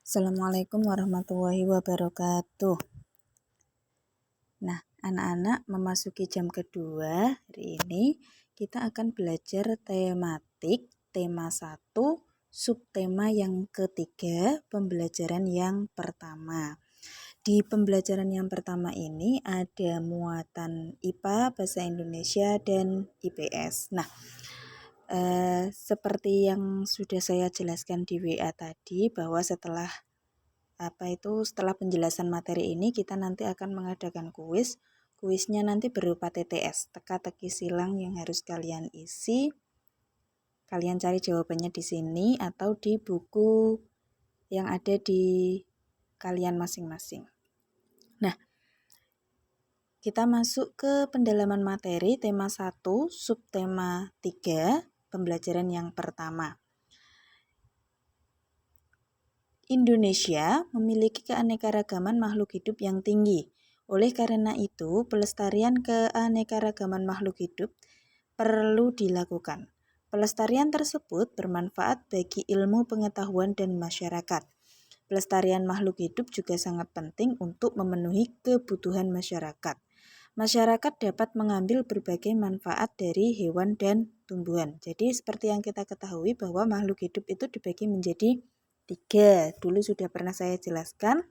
Assalamualaikum warahmatullahi wabarakatuh. Nah, anak-anak memasuki jam kedua hari ini kita akan belajar tematik, tema 1, subtema yang ketiga, pembelajaran yang pertama. Di pembelajaran yang pertama ini ada muatan IPA, Bahasa Indonesia, dan IPS. Nah, seperti yang sudah saya jelaskan di WA tadi bahwa setelah penjelasan materi ini kita nanti akan mengadakan kuis. Kuisnya nanti berupa TTS, teka-teki silang yang harus kalian isi. Kalian cari jawabannya di sini atau di buku yang ada di kalian masing-masing. Nah, kita masuk ke pendalaman materi tema 1, subtema 3, pembelajaran yang pertama. Indonesia memiliki keanekaragaman makhluk hidup yang tinggi. Oleh karena itu, pelestarian keanekaragaman makhluk hidup perlu dilakukan. Pelestarian tersebut bermanfaat bagi ilmu pengetahuan dan masyarakat. Pelestarian makhluk hidup juga sangat penting untuk memenuhi kebutuhan masyarakat. Masyarakat dapat mengambil berbagai manfaat dari hewan dan tumbuhan. Jadi seperti yang kita ketahui bahwa makhluk hidup itu dibagi menjadi 3. Dulu sudah pernah saya jelaskan.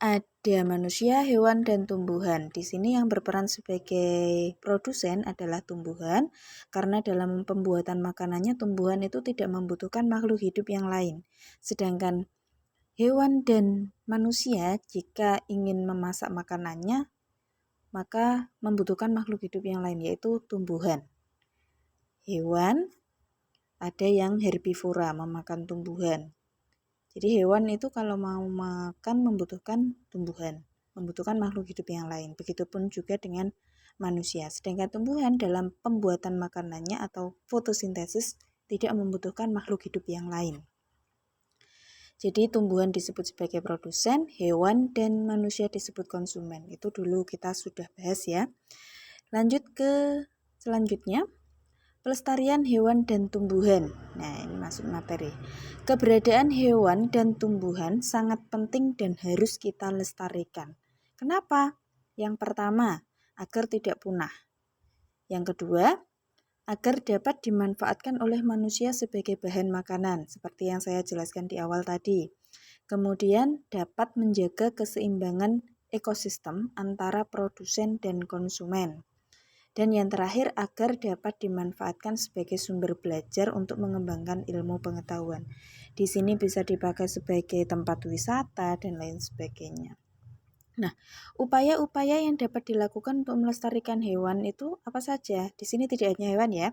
Ada manusia, hewan, dan tumbuhan. Di sini yang berperan sebagai produsen adalah tumbuhan, karena dalam pembuatan makanannya tumbuhan itu tidak membutuhkan makhluk hidup yang lain. Sedangkan hewan dan manusia jika ingin memasak makanannya, maka membutuhkan makhluk hidup yang lain, yaitu tumbuhan. Hewan ada yang herbivora, memakan tumbuhan. Jadi hewan itu kalau mau makan membutuhkan tumbuhan, membutuhkan makhluk hidup yang lain. Begitupun juga dengan manusia. Sedangkan tumbuhan dalam pembuatan makanannya atau fotosintesis tidak membutuhkan makhluk hidup yang lain. Jadi tumbuhan disebut sebagai produsen, hewan dan manusia disebut konsumen. Itu dulu kita sudah bahas ya. Lanjut ke selanjutnya. Pelestarian hewan dan tumbuhan. Nah, ini masuk materi. Keberadaan hewan dan tumbuhan sangat penting dan harus kita lestarikan. Kenapa? Yang pertama, agar tidak punah. Yang kedua, agar dapat dimanfaatkan oleh manusia sebagai bahan makanan, seperti yang saya jelaskan di awal tadi. Kemudian, dapat menjaga keseimbangan ekosistem antara produsen dan konsumen. Dan yang terakhir, agar dapat dimanfaatkan sebagai sumber belajar untuk mengembangkan ilmu pengetahuan. Di sini bisa dipakai sebagai tempat wisata dan lain sebagainya. Nah, upaya-upaya yang dapat dilakukan untuk melestarikan hewan itu apa saja? Di sini tidak hanya hewan ya.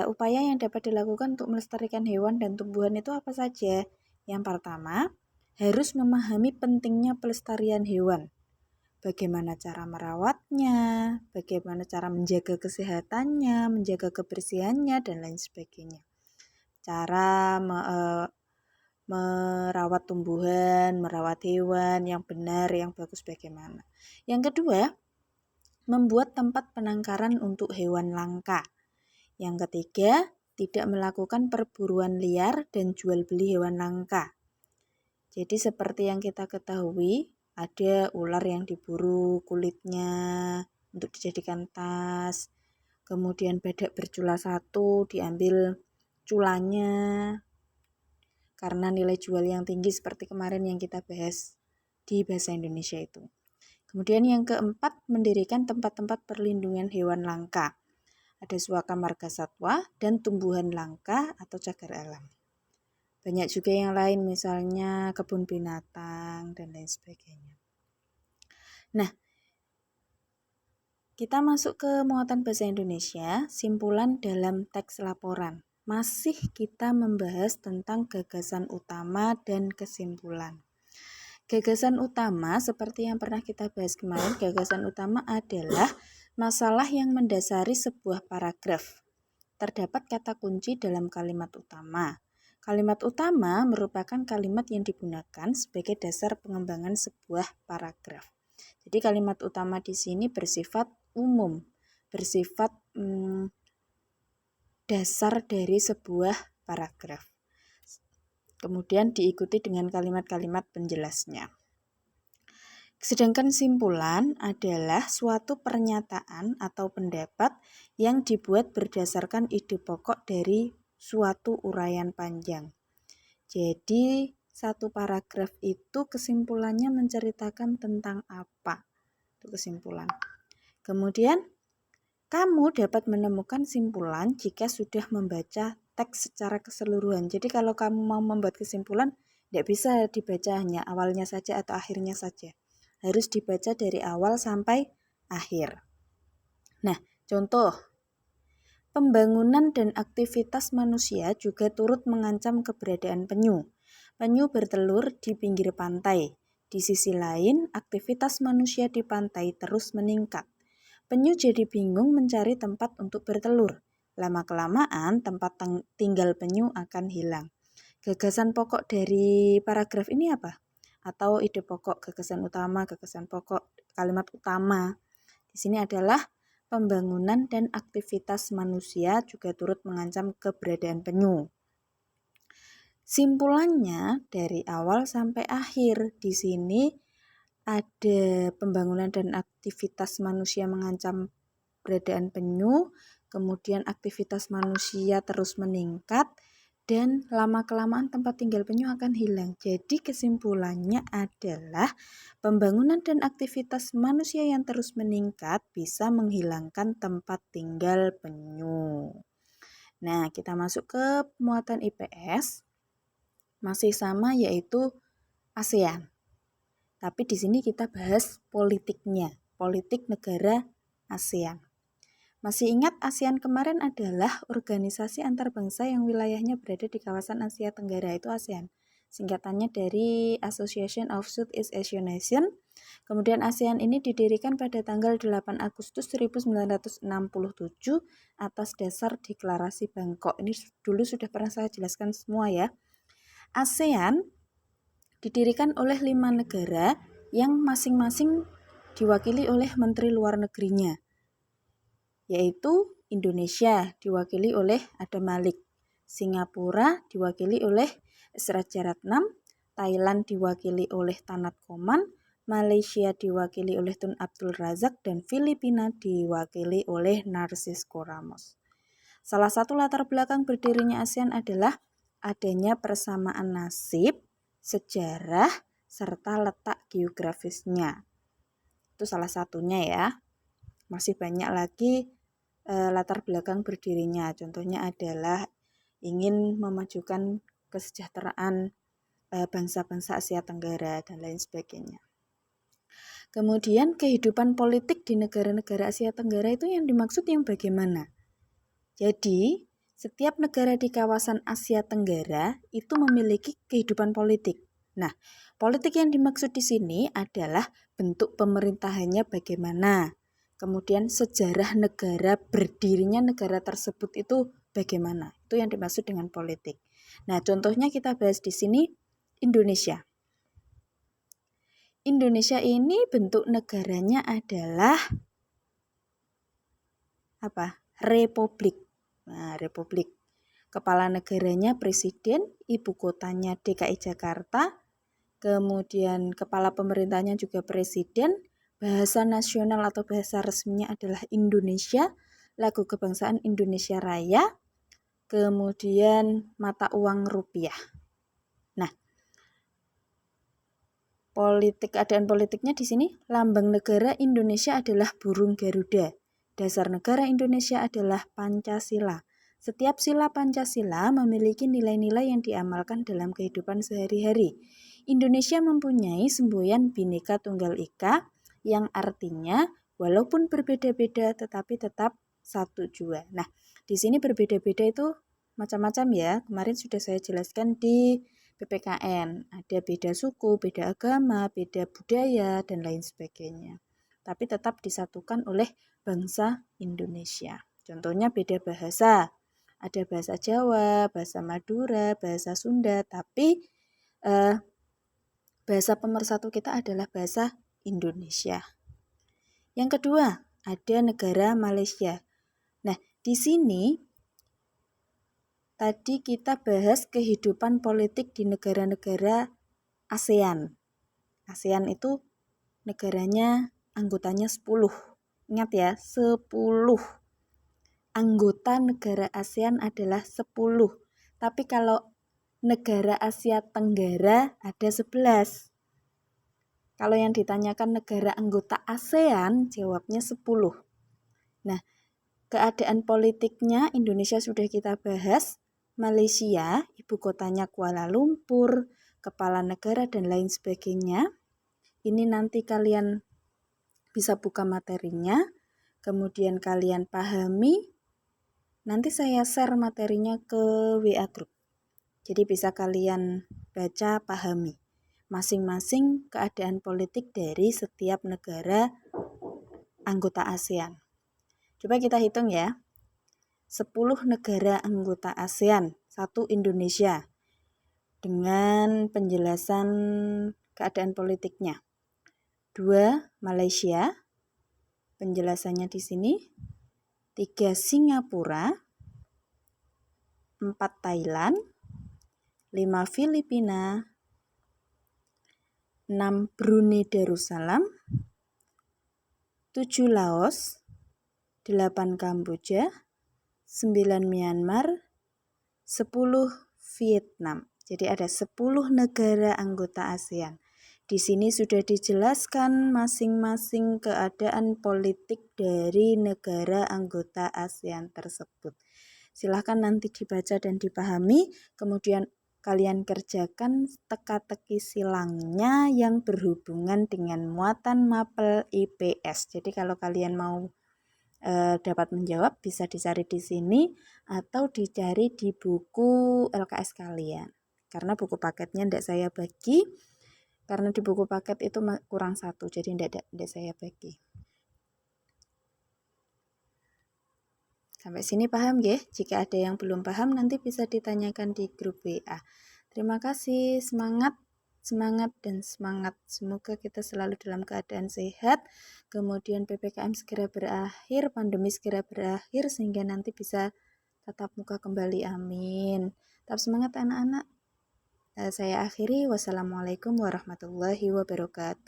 Upaya yang dapat dilakukan untuk melestarikan hewan dan tumbuhan itu apa saja? Yang pertama, harus memahami pentingnya pelestarian hewan. Bagaimana cara merawatnya, bagaimana cara menjaga kesehatannya, menjaga kebersihannya, dan lain sebagainya. Cara merawat tumbuhan, merawat hewan yang benar, yang bagus bagaimana. Yang kedua, membuat tempat penangkaran untuk hewan langka. Yang ketiga, tidak melakukan perburuan liar dan jual beli hewan langka. Jadi seperti yang kita ketahui, ada ular yang diburu kulitnya untuk dijadikan tas. Kemudian badak bercula 1 diambil culanya karena nilai jual yang tinggi seperti kemarin yang kita bahas di Bahasa Indonesia itu. Kemudian yang keempat, mendirikan tempat-tempat perlindungan hewan langka. Ada suaka marga satwa dan tumbuhan langka atau cagar alam. Banyak juga yang lain, misalnya kebun binatang dan lain sebagainya. Nah, kita masuk ke muatan bahasa Indonesia, simpulan dalam teks laporan. Masih kita membahas tentang gagasan utama dan kesimpulan. Gagasan utama, seperti yang pernah kita bahas kemarin, gagasan utama adalah masalah yang mendasari sebuah paragraf. Terdapat kata kunci dalam kalimat utama. Kalimat utama merupakan kalimat yang digunakan sebagai dasar pengembangan sebuah paragraf. Jadi kalimat utama di sini bersifat umum, bersifat dasar dari sebuah paragraf. Kemudian diikuti dengan kalimat-kalimat penjelasnya. Sedangkan simpulan adalah suatu pernyataan atau pendapat yang dibuat berdasarkan ide pokok dari suatu uraian panjang. Jadi, satu paragraf itu kesimpulannya menceritakan tentang apa? Itu kesimpulan. Kemudian, kamu dapat menemukan simpulan jika sudah membaca teks secara keseluruhan. Jadi, kalau kamu mau membuat kesimpulan, tidak bisa dibaca hanya awalnya saja atau akhirnya saja. Harus dibaca dari awal sampai akhir. Nah, contoh, pembangunan dan aktivitas manusia juga turut mengancam keberadaan penyu. Penyu bertelur di pinggir pantai. Di sisi lain, aktivitas manusia di pantai terus meningkat. Penyu jadi bingung mencari tempat untuk bertelur. Lama-kelamaan, tempat tinggal penyu akan hilang. Gagasan pokok dari paragraf ini apa? Atau ide pokok, gagasan utama, gagasan pokok, kalimat utama. Di sini adalah pembangunan dan aktivitas manusia juga turut mengancam keberadaan penyu. Simpulannya dari awal sampai akhir. Di sini ada pembangunan dan aktivitas manusia mengancam keberadaan penyu, kemudian aktivitas manusia terus meningkat, dan lama-kelamaan tempat tinggal penyu akan hilang. Jadi kesimpulannya adalah pembangunan dan aktivitas manusia yang terus meningkat bisa menghilangkan tempat tinggal penyu. Nah, kita masuk ke muatan IPS. Masih sama, yaitu ASEAN. Tapi di sini kita bahas politiknya, politik negara ASEAN. Masih ingat ASEAN kemarin adalah organisasi antarbangsa yang wilayahnya berada di kawasan Asia Tenggara, itu ASEAN. Singkatannya dari Association of Southeast Asian Nations. Kemudian ASEAN ini didirikan pada tanggal 8 Agustus 1967 atas dasar Deklarasi Bangkok. Ini dulu sudah pernah saya jelaskan semua ya. ASEAN didirikan oleh 5 negara yang masing-masing diwakili oleh Menteri Luar Negerinya, yaitu Indonesia diwakili oleh Adam Malik, Singapura diwakili oleh S. Rajaratnam, Thailand diwakili oleh Tanat Koman, Malaysia diwakili oleh Tun Abdul Razak, dan Filipina diwakili oleh Narcisco Ramos. Salah satu latar belakang berdirinya ASEAN adalah adanya persamaan nasib, sejarah, serta letak geografisnya. Itu salah satunya ya. Masih banyak lagi latar belakang berdirinya. Contohnya adalah ingin memajukan kesejahteraan bangsa-bangsa Asia Tenggara dan lain sebagainya. Kemudian kehidupan politik di negara-negara Asia Tenggara itu yang dimaksud yang bagaimana? Jadi, setiap negara di kawasan Asia Tenggara itu memiliki kehidupan politik. Nah, politik yang dimaksud di sini adalah bentuk pemerintahannya bagaimana. Kemudian sejarah negara, berdirinya negara tersebut itu bagaimana. Itu yang dimaksud dengan politik. Nah, contohnya kita bahas di sini Indonesia. Indonesia ini bentuk negaranya adalah apa? Republik. Nah, republik. Kepala negaranya presiden, ibu kotanya DKI Jakarta, kemudian kepala pemerintahnya juga presiden, bahasa nasional atau bahasa resminya adalah Indonesia, lagu kebangsaan Indonesia Raya, kemudian mata uang rupiah. Nah, keadaan politiknya di sini, lambang negara Indonesia adalah burung Garuda. Dasar negara Indonesia adalah Pancasila. Setiap sila Pancasila memiliki nilai-nilai yang diamalkan dalam kehidupan sehari-hari. Indonesia mempunyai semboyan Bhinneka Tunggal Ika yang artinya walaupun berbeda-beda tetapi tetap satu jua. Nah, di sini berbeda-beda itu macam-macam ya. Kemarin sudah saya jelaskan di PPKN. Ada beda suku, beda agama, beda budaya, dan lain sebagainya. Tapi tetap disatukan oleh bangsa Indonesia. Contohnya beda bahasa. Ada bahasa Jawa, bahasa Madura, bahasa Sunda, tapi bahasa pemersatu kita adalah bahasa Indonesia. Yang kedua, ada. ada negara Malaysia. Nah, di sini Tadi kita bahas kehidupan politik di negara-negara ASEAN. ASEAN itu negaranya anggotanya 10. Ingat ya, 10. Anggota negara ASEAN adalah 10. Tapi kalau negara Asia Tenggara ada 11. Kalau yang ditanyakan negara anggota ASEAN, jawabnya 10. Nah, keadaan politiknya Indonesia sudah kita bahas. Malaysia, ibu kotanya Kuala Lumpur, kepala negara dan lain sebagainya. Ini nanti kalian bisa buka materinya, kemudian kalian pahami. Nanti saya share materinya ke WA Group. Jadi bisa kalian baca, pahami masing-masing keadaan politik dari setiap negara anggota ASEAN. Coba kita hitung ya. 10 negara anggota ASEAN, 1 Indonesia. Dengan penjelasan keadaan politiknya. 2 Malaysia, penjelasannya di sini. 3 Singapura, 4 Thailand, 5 Filipina, 6 Brunei Darussalam, 7 Laos, 8 Kamboja, 9 Myanmar, 10 Vietnam. Jadi ada 10 negara anggota ASEAN. Di sini sudah dijelaskan masing-masing keadaan politik dari negara anggota ASEAN tersebut. Silahkan nanti dibaca dan dipahami, kemudian kalian kerjakan teka-teki silangnya yang berhubungan dengan muatan mapel IPS. Jadi kalau kalian mau dapat menjawab bisa dicari di sini atau dicari di buku LKS kalian. Karena buku paketnya tidak saya bagi, karena di buku paket itu kurang 1, jadi tidak saya bagi. Sampai sini paham ya? Jika ada yang belum paham nanti bisa ditanyakan di grup WA. Terima kasih, semangat dan semangat. Semoga kita selalu dalam keadaan sehat, kemudian PPKM segera berakhir, pandemi segera berakhir, sehingga nanti bisa tatap muka kembali. Amin. Tetap semangat anak-anak. Saya akhiri. Wassalamualaikum warahmatullahi wabarakatuh.